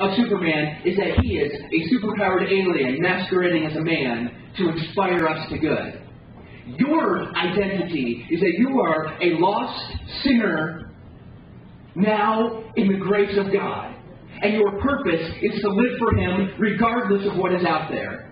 of Superman is that he is a superpowered alien masquerading as a man to inspire us to good. Your identity is that you are a lost sinner now in the grace of God. And your purpose is to live for Him regardless of what is out there.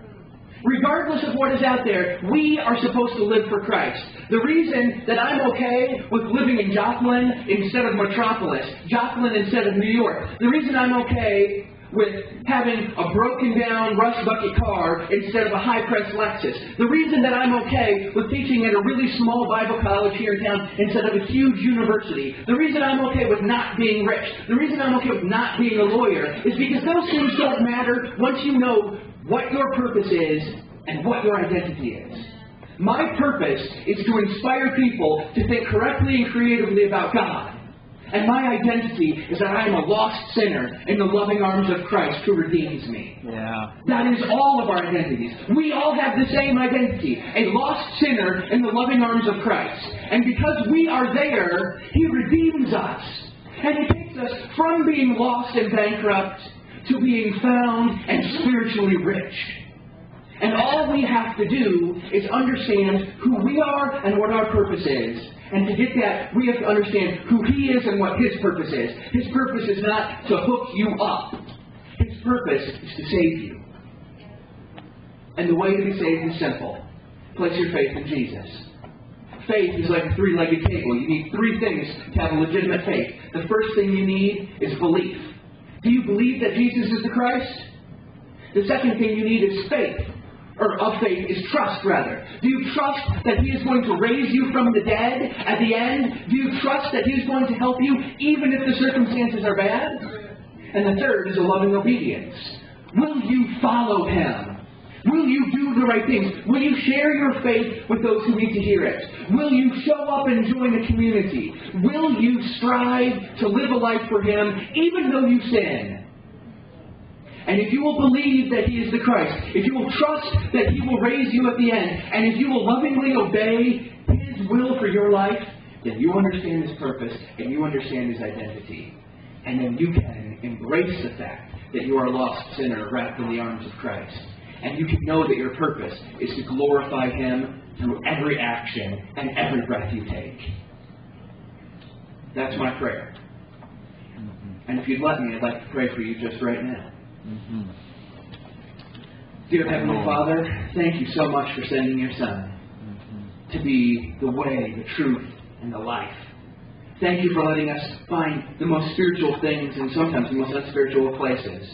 Regardless of what is out there, we are supposed to live for Christ. The reason that I'm okay with living in Joplin instead of Metropolis, Joplin instead of New York, the reason I'm okay with having a broken down rust bucket car instead of a high-press Lexus, the reason that I'm okay with teaching at a really small Bible college here in town instead of a huge university, the reason I'm okay with not being rich, the reason I'm okay with not being a lawyer is because those things don't matter once you know what your purpose is and what your identity is. My purpose is to inspire people to think correctly and creatively about God. And my identity is that I am a lost sinner in the loving arms of Christ who redeems me. Yeah. That is all of our identities. We all have the same identity, a lost sinner in the loving arms of Christ. And because we are there, He redeems us. And He takes us from being lost and bankrupt to being found and spiritually rich. And all we have to do is understand who we are and what our purpose is. And to get that, we have to understand who He is and what His purpose is. His purpose is not to hook you up. His purpose is to save you. And the way to be saved is simple. Place your faith in Jesus. Faith is like a three-legged table. You need three things to have a legitimate faith. The first thing you need is belief. Do you believe that Jesus is the Christ? The second thing you need is faith. Or of faith is trust, rather. Do you trust that He is going to raise you from the dead at the end? Do you trust that He is going to help you even if the circumstances are bad? And the third is a loving obedience. Will you follow Him? Will you do the right things? Will you share your faith with those who need to hear it? Will you show up and join a community? Will you strive to live a life for Him even though you sin? And if you will believe that He is the Christ, if you will trust that He will raise you at the end, and if you will lovingly obey His will for your life, then you understand His purpose and you understand His identity. And then you can embrace the fact that you are a lost sinner wrapped in the arms of Christ. And you can know that your purpose is to glorify Him through every action and every breath you take. That's my prayer. And if you'd let me, I'd like to pray for you just right now. Dear Heavenly Father, thank you so much for sending your Son to be the way, the truth, and the life. Thank you for letting us find the most spiritual things and sometimes the most unspiritual places.